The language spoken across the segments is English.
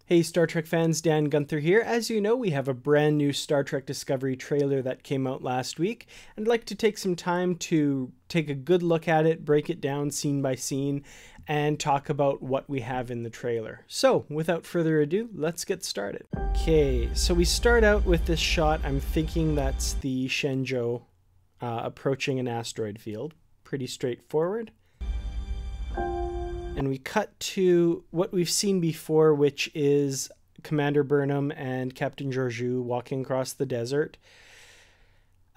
Hey Star Trek fans, Dan Gunther here. As you know, we have a brand new Star Trek Discovery trailer that came out last week. I'd like to take some time to take a good look at it, break it down scene by scene, and talk about what we have in the trailer. So, without further ado, let's get started. Okay, so we start out with this shot. I'm thinking that's the Shenzhou approaching an asteroid field. Pretty straightforward. And we cut to what we've seen before, which is Commander Burnham and Captain Georgiou walking across the desert.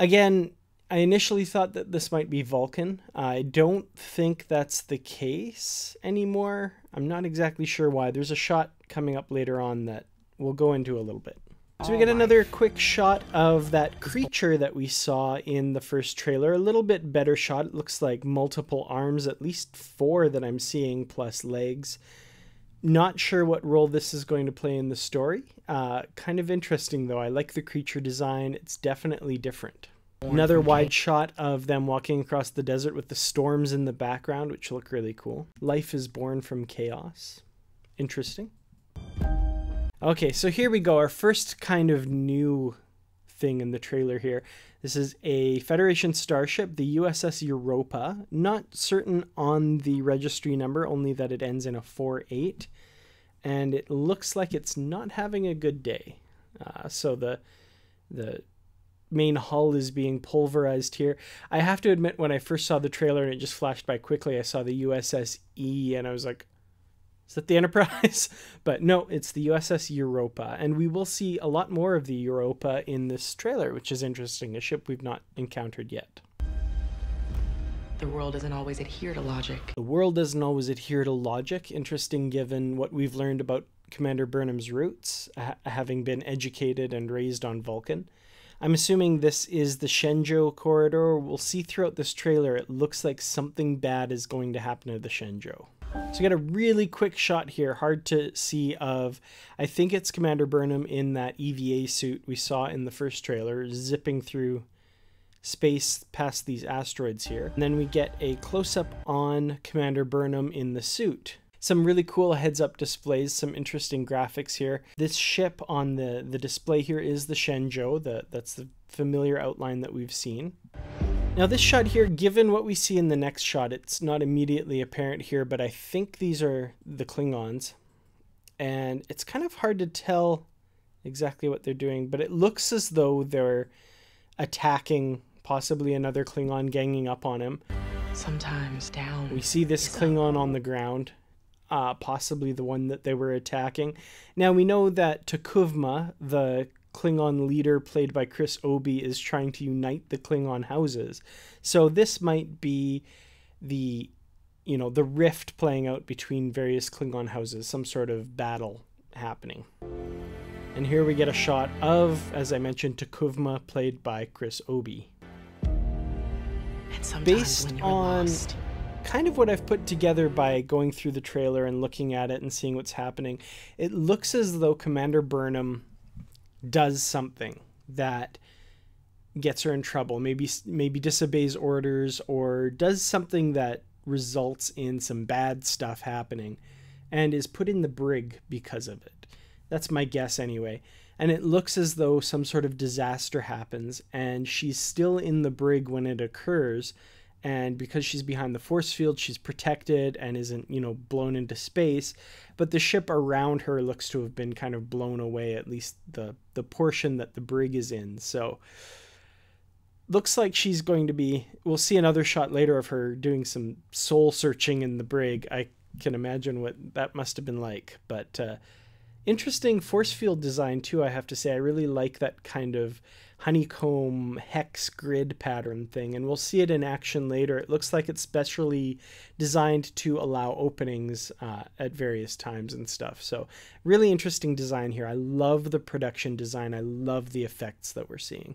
Again, I initially thought that this might be Vulcan. I don't think that's the case anymore. I'm not exactly sure why. There's a shot coming up later on that we'll go into a little bit. So we get another quick shot of that creature that we saw in the first trailer. A little bit better shot. It looks like multiple arms, at least 4 that I'm seeing, plus legs. Not sure what role this is going to play in the story. Kind of interesting though. I like the creature design. It's definitely different. Another wide shot of them walking across the desert with the storms in the background, which look really cool. Life is born from chaos. Interesting. Okay, so here we go, our first kind of new thing in the trailer here. This is a Federation starship, the USS Europa. Not certain on the registry number, only that it ends in a 48. And it looks like it's not having a good day. So the main hull is being pulverized here. I have to admit, when I first saw the trailer and it just flashed by quickly, I saw the USS E and I was like, is that the Enterprise? But no, it's the USS Europa, and we will see a lot more of the Europa in this trailer, which is interesting, a ship we've not encountered yet. The world doesn't always adhere to logic. The world doesn't always adhere to logic. Interesting given what we've learned about Commander Burnham's roots, having been educated and raised on Vulcan. I'm assuming this is the Shenzhou corridor. We'll see throughout this trailer, it looks like something bad is going to happen to the Shenzhou. So we got a really quick shot here, hard to see, of, I think it's Commander Burnham in that EVA suit we saw in the first trailer, zipping through space past these asteroids here. And then we get a close-up on Commander Burnham in the suit. Some really cool heads-up displays, some interesting graphics here. This ship on the display here is the Shenzhou, that's the familiar outline that we've seen. Now this shot here, given what we see in the next shot, it's not immediately apparent here, but I think these are the Klingons. And it's kind of hard to tell exactly what they're doing, but it looks as though they're attacking possibly another Klingon, ganging up on him. Sometimes down. We see this Klingon on the ground, possibly the one that they were attacking. Now we know that T'Kuvma, the Klingon leader played by Chris Obi, is trying to unite the Klingon houses. So this might be the rift playing out between various Klingon houses, some sort of battle happening. And here we get a shot of, as I mentioned, T'Kuvma played by Chris Obi. Based on kind of what I've put together by going through the trailer and looking at it and seeing what's happening, it looks as though Commander Burnham does something that gets her in trouble, maybe disobeys orders, or does something that results in some bad stuff happening and is put in the brig because of it. That's my guess anyway. And it looks as though some sort of disaster happens and she's still in the brig when it occurs, and because she's behind the force field, she's protected and isn't, blown into space. But the ship around her looks to have been kind of blown away, at least the portion that the brig is in. So looks like she's going to be, we'll see another shot later of her doing some soul searching in the brig. I can imagine what that must have been like. But interesting force field design too, I have to say. I really like that kind of honeycomb hex grid pattern thing, and we'll see it in action later. It looks like it's specially designed to allow openings at various times and stuff. So really interesting design here. I love the production design. I love the effects that we're seeing.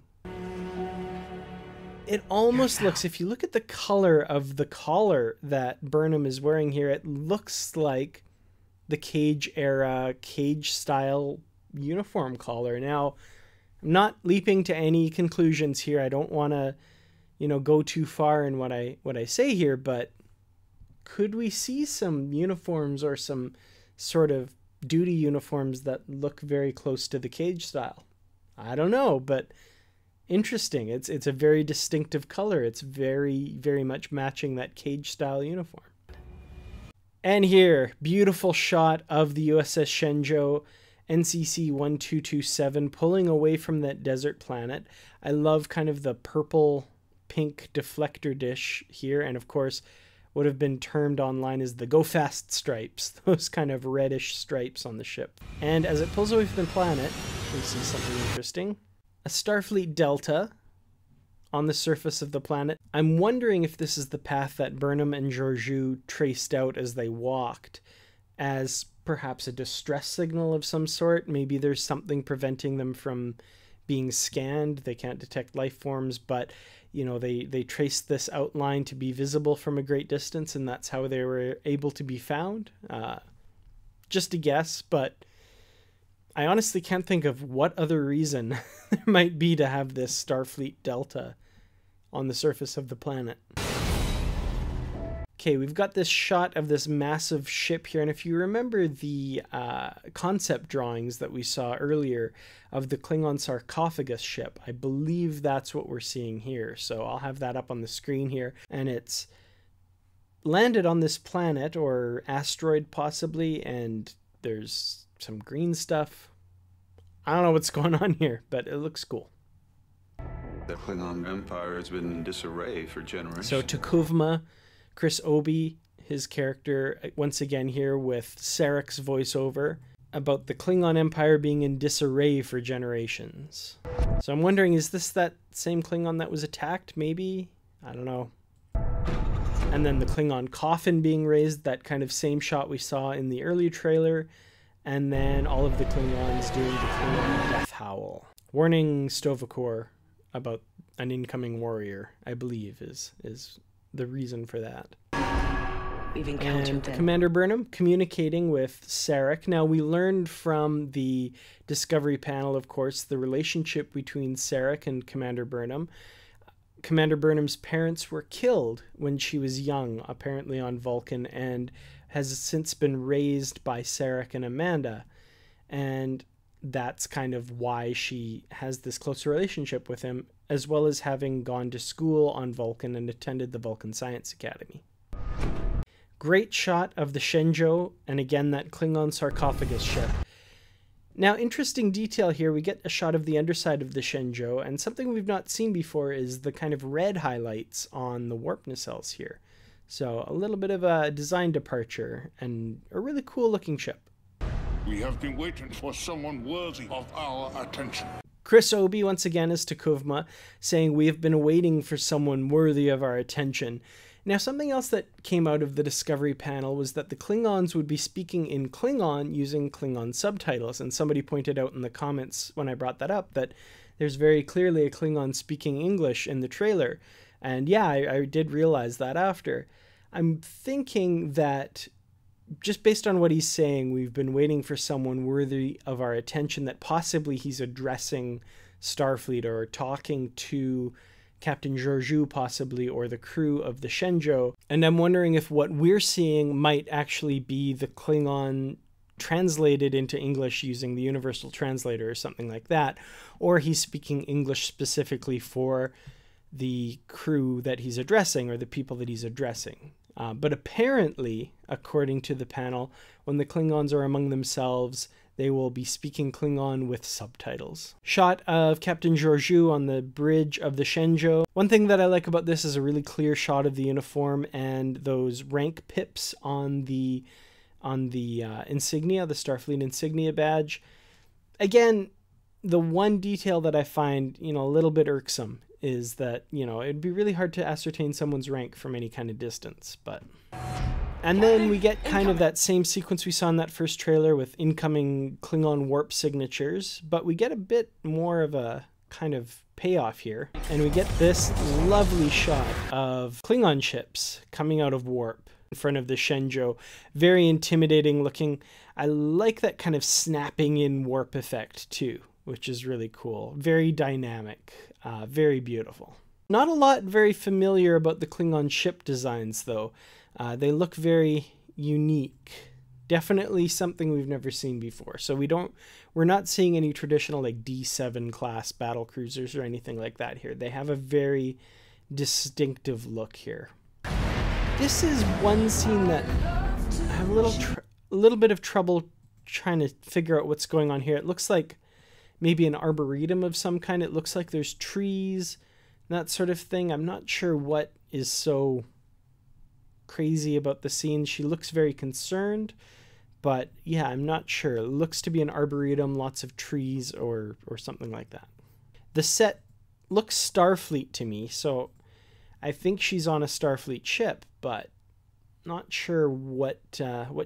It almost looks, if you look at the color of the collar that Burnham is wearing here, it looks like the Cage era, Cage style uniform collar. Now, I'm not leaping to any conclusions here. I don't want to, go too far in what I say here, but could we see some uniforms or some sort of duty uniforms that look very close to the cage style. I don't know, but interesting. It's a very distinctive color. It's very, very much matching that cage style uniform. And here, beautiful shot of the USS Shenzhou NCC 1227 pulling away from that desert planet. I love kind of the purple pink deflector dish here, and of course would have been termed online as the go fast stripes, those kind of reddish stripes on the ship. And as it pulls away from the planet, we see something interesting. A Starfleet Delta on the surface of the planet. I'm wondering if this is the path that Burnham and Georgiou traced out as they walked, as perhaps a distress signal of some sort. Maybe there's something preventing them from being scanned. They can't detect life forms, but you know, they traced this outline to be visible from a great distance, and that's how they were able to be found. Just a guess, but I honestly can't think of what other reason there might be to have this Starfleet Delta on the surface of the planet. Okay, we've got this shot of this massive ship here, and if you remember the concept drawings that we saw earlier of the Klingon sarcophagus ship, I believe that's what we're seeing here. So I'll have that up on the screen here, and it's landed on this planet or asteroid possibly, and there's some green stuff. I don't know what's going on here, but it looks cool. The Klingon Empire has been in disarray for generations. So T'Kuvma, Chris Obi, his character, once again here with Sarek's voiceover about the Klingon Empire being in disarray for generations. So I'm wondering, is this that same Klingon that was attacked? Maybe? I don't know. And then the Klingon coffin being raised, that kind of same shot we saw in the earlier trailer. And then all of the Klingons doing the Klingon death howl. Warning Stovacor about an incoming warrior, I believe, is the reason for that. We've encountered And them. Commander Burnham communicating with Sarek. Now, we learned from the Discovery panel, of course, the relationship between Sarek and Commander Burnham. Commander Burnham's parents were killed when she was young, apparently on Vulcan, and has since been raised by Sarek and Amanda. And that's kind of why she has this closer relationship with him, as well as having gone to school on Vulcan and attended the Vulcan Science Academy. Great shot of the Shenzhou, and again that Klingon sarcophagus ship. Now, interesting detail here, we get a shot of the underside of the Shenzhou, and something we've not seen before is the kind of red highlights on the warp nacelles here. So a little bit of a design departure, and a really cool looking ship. We have been waiting for someone worthy of our attention. Chris Obi, once again, is T'Kuvma, saying we have been waiting for someone worthy of our attention. Now, something else that came out of the Discovery panel was that the Klingons would be speaking in Klingon using Klingon subtitles, and somebody pointed out in the comments when I brought that up that there's very clearly a Klingon speaking English in the trailer. And yeah, I did realize that after. I'm thinking that just based on what he's saying, we've been waiting for someone worthy of our attention, that possibly he's addressing Starfleet or talking to Captain Georgiou possibly, or the crew of the Shenzhou. And I'm wondering if what we're seeing might actually be the Klingon translated into English using the Universal Translator or something like that, or he's speaking English specifically for the crew that he's addressing or the people that he's addressing. But apparently, according to the panel, when the Klingons are among themselves, they will be speaking Klingon with subtitles. Shot of Captain Georgiou on the bridge of the Shenzhou. One thing that I like about this is a really clear shot of the uniform and those rank pips on the insignia, the Starfleet insignia badge. Again, the one detail that I find, a little bit irksome is that, it'd be really hard to ascertain someone's rank from any kind of distance, but... And then we get kind of that same sequence we saw in that first trailer with incoming Klingon warp signatures, but we get a bit more of a kind of payoff here. And we get this lovely shot of Klingon ships coming out of warp in front of the Shenzhou. Very intimidating looking. I like that kind of snapping in warp effect too, which is really cool. Very dynamic, very beautiful. Not a lot very familiar about the Klingon ship designs though. They look very unique. Definitely something we've never seen before. So we're not seeing any traditional like D7 class battle cruisers or anything like that here. They have a very distinctive look here. This is one scene that I have a little bit of trouble trying to figure out what's going on here. It looks like maybe an arboretum of some kind. It looks like there's trees, that sort of thing. I'm not sure what is so crazy about the scene. She looks very concerned, but yeah, I'm not sure. It looks to be an arboretum, lots of trees or something like that. The set looks Starfleet to me, so I think she's on a Starfleet ship, but not sure what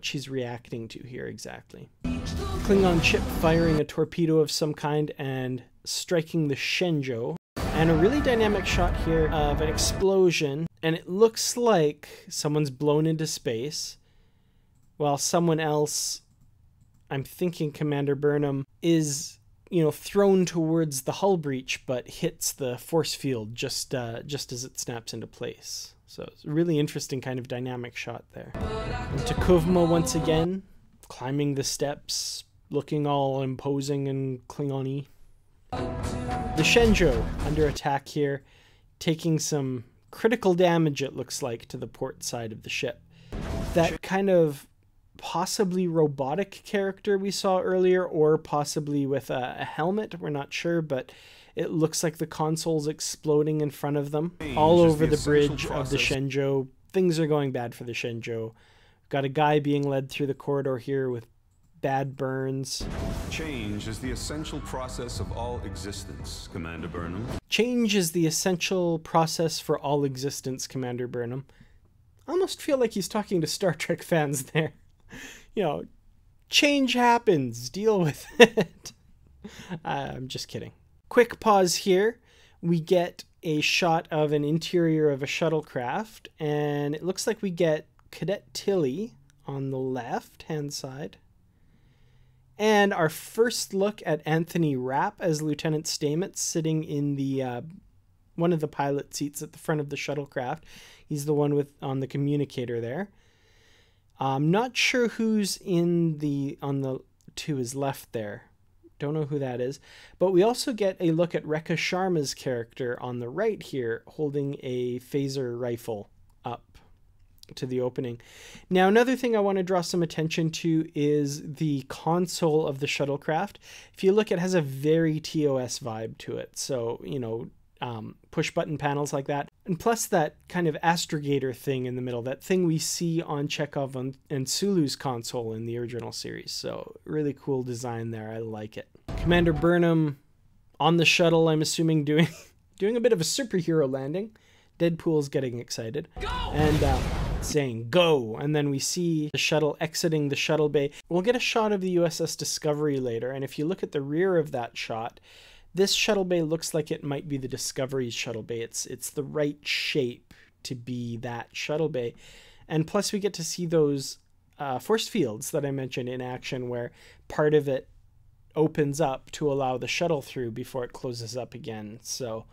she's reacting to here exactly. Klingon ship firing a torpedo of some kind and striking the Shenzhou. And a really dynamic shot here of an explosion, and it looks like someone's blown into space, while someone else, I'm thinking Commander Burnham, is, thrown towards the hull breach, but hits the force field just as it snaps into place. So it's a really interesting kind of dynamic shot there. And T'Kuvma once again, climbing the steps, looking all imposing and Klingon-y. The Shenzhou under attack here, taking some critical damage, it looks like, to the port side of the ship. That kind of possibly robotic character we saw earlier, or possibly with a helmet, we're not sure, but it looks like the console's exploding in front of them, all over the bridge of the Shenzhou. Things are going bad for the Shenzhou. Got a guy being led through the corridor here with bad burns. Change is the essential process of all existence, Commander Burnham. Change is the essential process for all existence, Commander Burnham. I almost feel like he's talking to Star Trek fans there. Change happens. Deal with it. I'm just kidding. Quick pause here. We get a shot of an interior of a shuttlecraft, and it looks like we get Cadet Tilly on the left-hand side. And our first look at Anthony Rapp as Lieutenant Stamets, sitting in the one of the pilot seats at the front of the shuttlecraft. He's the one on the communicator there. I'm not sure who's on the to his left there. Don't know who that is. But we also get a look at Rekha Sharma's character on the right here, holding a phaser rifle up to the opening. Now, another thing I want to draw some attention to is the console of the shuttlecraft. If you look, it has a very TOS vibe to it. So, push button panels like that. And plus that kind of astrogator thing in the middle, that thing we see on Chekhov and Sulu's console in the original series. So really cool design there. I like it. Commander Burnham on the shuttle, I'm assuming doing a bit of a superhero landing. Deadpool's getting excited. Go! And saying go, and then we see the shuttle exiting the shuttle bay. We'll get a shot of the USS Discovery later, and if you look at the rear of that shot, this shuttle bay looks like it might be the Discovery's shuttle bay. It's the right shape to be that shuttle bay. And plus we get to see those force fields that I mentioned in action, where part of it opens up to allow the shuttle through before it closes up again. So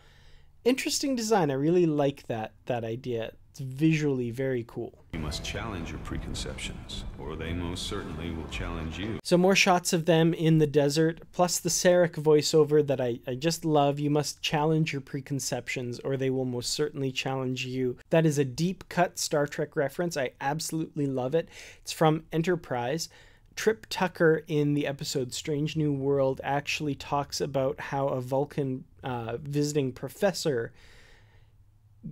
interesting design. I really like that idea. It's visually very cool. You must challenge your preconceptions, or they most certainly will challenge you. So more shots of them in the desert, plus the Sarek voiceover that I just love. You must challenge your preconceptions, or they will most certainly challenge you. That is a deep cut Star Trek reference. I absolutely love it. It's from Enterprise. Trip Tucker in the episode Strange New World actually talks about how a Vulcan visiting professor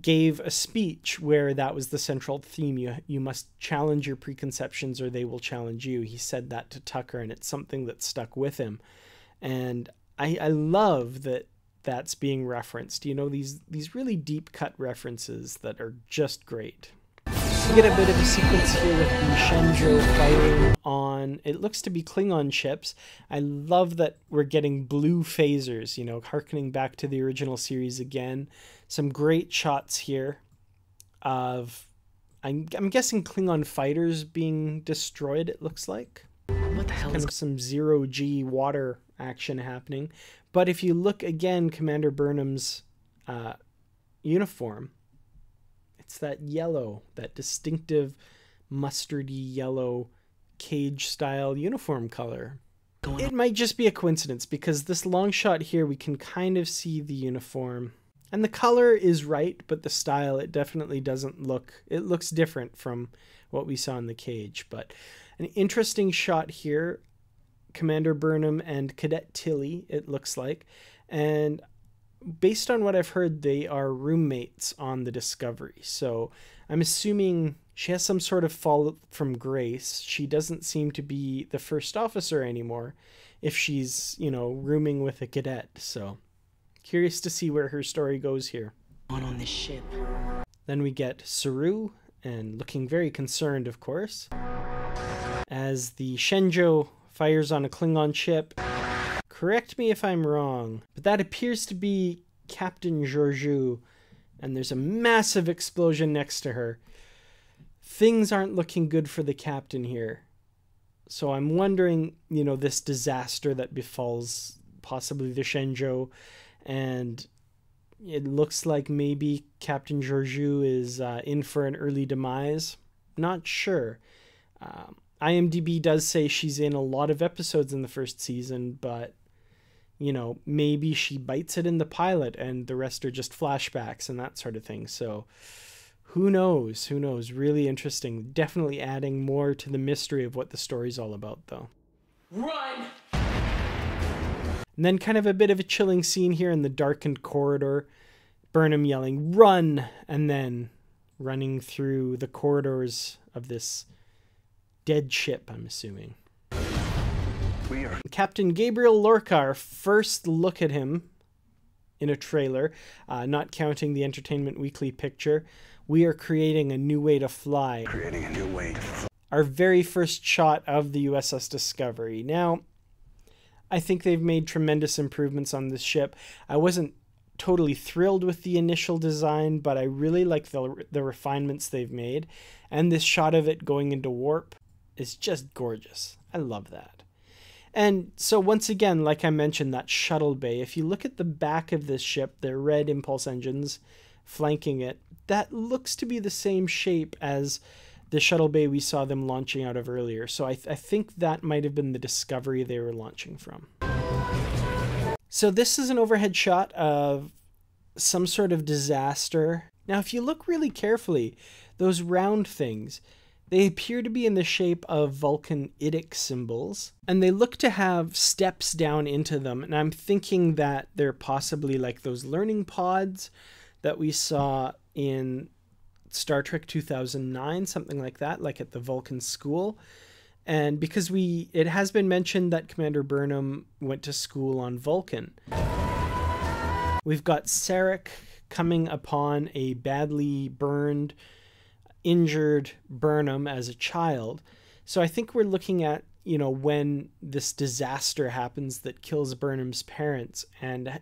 gave a speech where that was the central theme. You must challenge your preconceptions or they will challenge you. He said that to Tucker, and it's something that stuck with him. And I love that that's being referenced. These really deep cut references that are just great. We get a bit of a sequence here with the Shenzhou firing on, it looks to be Klingon ships. I love that we're getting blue phasers, harkening back to the original series again. Some great shots here of, I'm guessing Klingon fighters being destroyed, it looks like. What the hell is some zero-G water action happening. But if you look again, Commander Burnham's uniform, it's that yellow, that distinctive mustardy yellow cage-style uniform color. It might just be a coincidence because this long shot here, we can kind of see the uniform. And the color is right, but the style, it definitely doesn't look... It looks different from what we saw in the cage. But an interesting shot here. Commander Burnham and Cadet Tilly, it looks like. And based on what I've heard, they are roommates on the Discovery. So I'm assuming she has some sort of fall from grace. She doesn't seem to be the first officer anymore if she's, you know, rooming with a cadet. So curious to see where her story goes here. On this ship. Then we get Saru, and looking very concerned, of course, as the Shenzhou fires on a Klingon ship. Correct me if I'm wrong, but that appears to be Captain Georgiou, and there's a massive explosion next to her. Things aren't looking good for the captain here. So I'm wondering, you know, this disaster that befalls possibly the Shenzhou, and it looks like maybe Captain Georgiou is in for an early demise. Not sure. IMDb does say she's in a lot of episodes in the first season, but, you know, maybe she bites it in the pilot and the rest are just flashbacks and that sort of thing. So who knows? Who knows? Really interesting. Definitely adding more to the mystery of what the story's all about, though. Run! And then kind of a bit of a chilling scene here in the darkened corridor. Burnham yelling, "Run!" and then running through the corridors of this dead ship, I'm assuming. Captain Gabriel Lorca, our first look at him in a trailer, not counting the Entertainment Weekly picture. We are creating a new way to fly. Creating a new way to fly. Our very first shot of the USS Discovery. Now, I think they've made tremendous improvements on this ship. I wasn't totally thrilled with the initial design, but I really like the refinements they've made. And this shot of it going into warp is just gorgeous. I love that. And so once again, like I mentioned, that shuttle bay, if you look at the back of this ship, the red impulse engines flanking it, that looks to be the same shape as the shuttle bay we saw them launching out of earlier. So I think that might have been the Discovery they were launching from. So this is an overhead shot of some sort of disaster. Now, if you look really carefully, those round things, they appear to be in the shape of Vulcan idic symbols, and they look to have steps down into them. And I'm thinking that they're possibly like those learning pods that we saw in Star Trek 2009, something like that, like at the Vulcan school. And because it has been mentioned that Commander Burnham went to school on Vulcan. We've got Sarek coming upon a badly burned, injured Burnham as a child. So I think we're looking at, you know, when this disaster happens that kills Burnham's parents and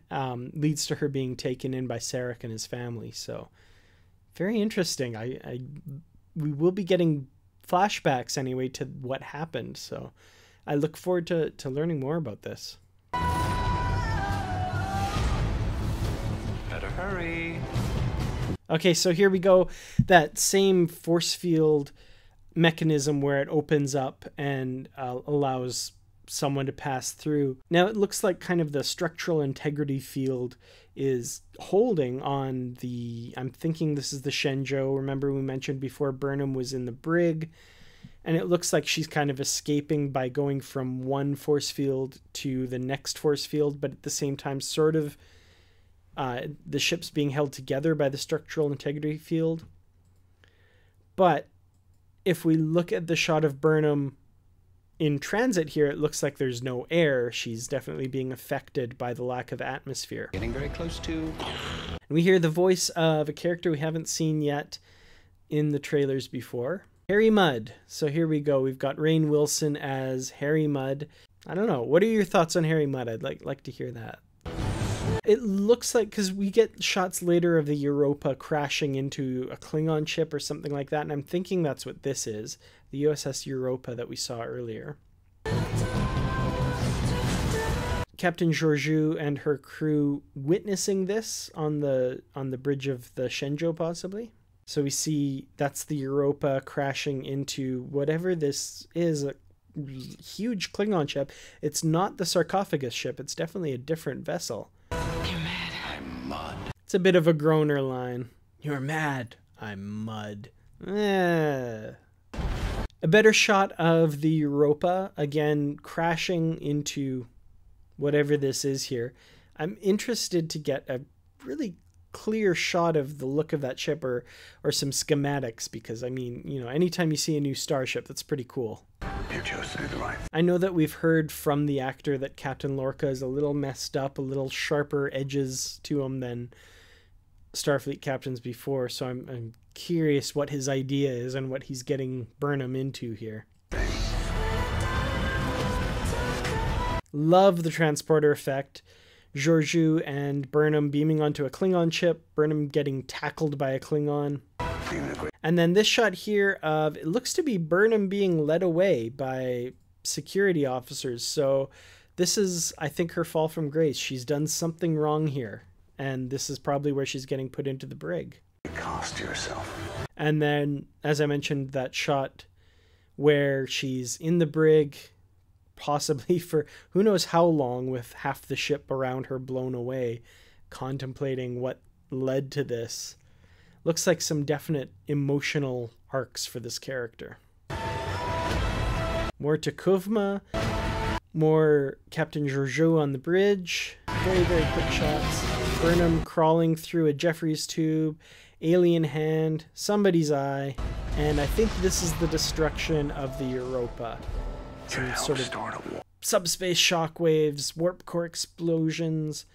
leads to her being taken in by Sarek and his family. So very interesting. We will be getting flashbacks anyway to what happened. So I look forward to learning more about this. Better hurry. Okay, so here we go. That same force field mechanism where it opens up and allows someone to pass through. Now it looks like kind of the structural integrity field is holding on the, I'm thinking this is the Shenzhou. Remember we mentioned before Burnham was in the brig, and it looks like she's kind of escaping by going from one force field to the next force field, but at the same time sort of the ship's being held together by the structural integrity field. But if we look at the shot of Burnham in transit here, it looks like there's no air. She's definitely being affected by the lack of atmosphere. Getting very close to. And we hear the voice of a character we haven't seen yet in the trailers before, Harry Mudd. So here we go. We've got Rainn Wilson as Harry Mudd. I don't know. What are your thoughts on Harry Mudd? I'd like to hear that. It looks like, because we get shots later of the Europa crashing into a Klingon ship or something like that, and I'm thinking that's what this is, the USS Europa that we saw earlier. Captain Georgiou and her crew witnessing this on the bridge of the Shenzhou, possibly. So we see that's the Europa crashing into whatever this is, huge Klingon ship. It's not the sarcophagus ship. It's definitely a different vessel. You're mad. I'm mud. It's a bit of a groaner line. You're mad. I'm mud. A better shot of the Europa, again, crashing into whatever this is here. I'm interested to get a really clear shot of the look of that ship or some schematics, because I mean, you know, anytime you see a new starship, that's pretty cool. You chose to do the right. I know that we've heard from the actor that Captain Lorca is a little messed up, a little sharper edges to him than Starfleet captains before, so I'm curious what his idea is and what he's getting Burnham into here. Love the transporter effect. Georgiou and Burnham beaming onto a Klingon ship, Burnham getting tackled by a Klingon. And then this shot here of, it looks to be Burnham being led away by security officers. So this is, I think, her fall from grace. She's done something wrong here. And this is probably where she's getting put into the brig. You cost yourself. And then, as I mentioned, that shot where she's in the brig, possibly for who knows how long, with half the ship around her blown away, contemplating what led to this. Looks like some definite emotional arcs for this character. More T'Kuvma, more Captain Georgiou on the bridge. Very, very quick shots. Burnham crawling through a Jeffries tube, alien hand, somebody's eye, and I think this is the destruction of the Europa. Some sort of subspace shockwaves, warp core explosions,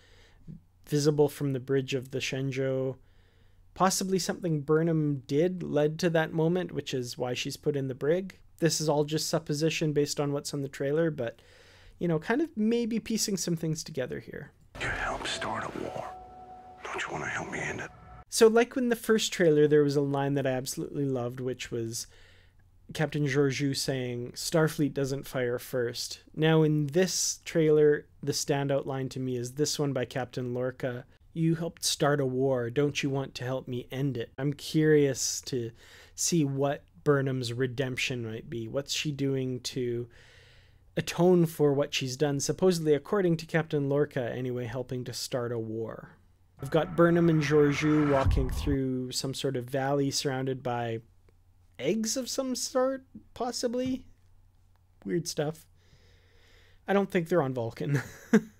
visible from the bridge of the Shenzhou. Possibly something Burnham did led to that moment, which is why she's put in the brig. This is all just supposition based on what's on the trailer, but, you know, kind of maybe piecing some things together here. You helped start a war. Don't you want to help me end it? So like in the first trailer, there was a line that I absolutely loved, which was Captain Georgiou saying, Starfleet doesn't fire first. Now in this trailer, the standout line to me is this one by Captain Lorca. You helped start a war. Don't you want to help me end it? I'm curious to see what Burnham's redemption might be. What's she doing to atone for what she's done, supposedly, according to Captain Lorca anyway, helping to start a war. We've got Burnham and Georgiou walking through some sort of valley surrounded by eggs of some sort, possibly. Weird stuff. I don't think they're on Vulcan.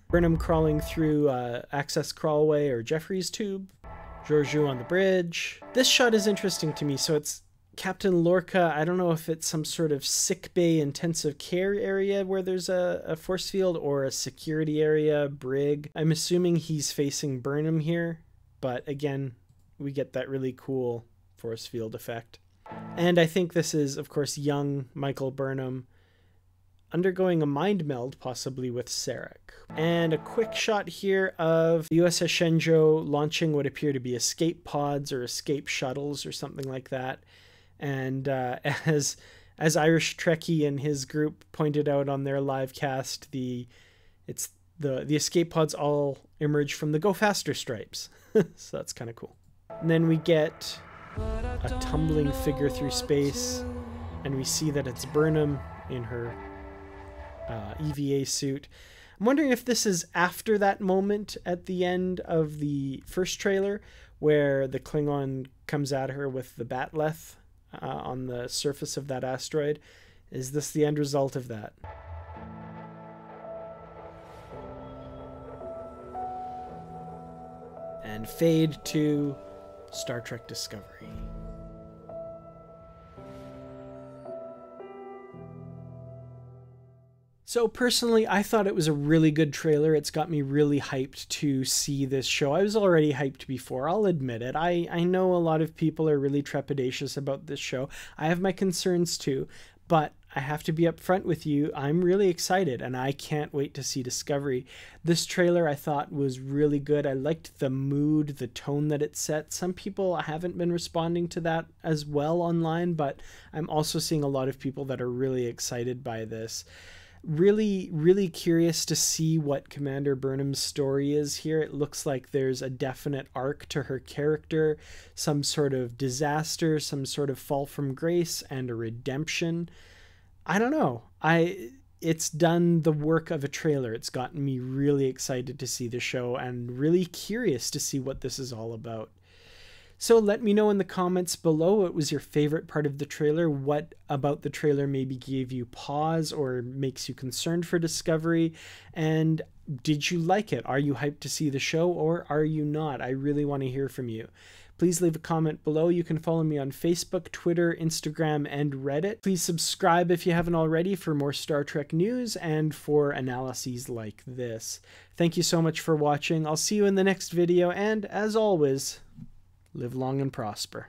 Burnham crawling through access crawlway or Jeffries tube. Georgiou on the bridge. This shot is interesting to me. So it's Captain Lorca. I don't know if it's some sort of sickbay intensive care area where there's a force field, or a security area, brig. I'm assuming he's facing Burnham here, but again, we get that really cool force field effect. And I think this is, of course, young Michael Burnham undergoing a mind meld, possibly with Sarek. And a quick shot here of the USS Shenzhou launching what appear to be escape pods or escape shuttles or something like that. And as Irish Trekkie and his group pointed out on their live cast, the escape pods all emerge from the Go Faster stripes. So that's kind of cool. And then we get a tumbling figure through space, and we see that it's Burnham in her EVA suit. I'm wondering if this is after that moment at the end of the first trailer where the Klingon comes at her with the Batleth on the surface of that asteroid. Is this the end result of that? And fade to Star Trek Discovery. So personally, I thought it was a really good trailer. It's got me really hyped to see this show. I was already hyped before, I'll admit it. I know a lot of people are really trepidatious about this show. I have my concerns too, but I have to be upfront with you. I'm really excited, and I can't wait to see Discovery. This trailer I thought was really good. I liked the mood, the tone that it set. Some people haven't been responding to that as well online, but I'm also seeing a lot of people that are really excited by this. Really, really curious to see what Commander Burnham's story is here. It looks like there's a definite arc to her character, some sort of disaster, some sort of fall from grace, and a redemption. I don't know. It's done the work of a trailer. It's gotten me really excited to see the show and really curious to see what this is all about. So let me know in the comments below what was your favorite part of the trailer, what about the trailer maybe gave you pause or makes you concerned for Discovery, and did you like it? Are you hyped to see the show or are you not? I really want to hear from you. Please leave a comment below. You can follow me on Facebook, Twitter, Instagram, and Reddit. Please subscribe if you haven't already for more Star Trek news and for analyses like this. Thank you so much for watching. I'll see you in the next video, and as always, live long and prosper.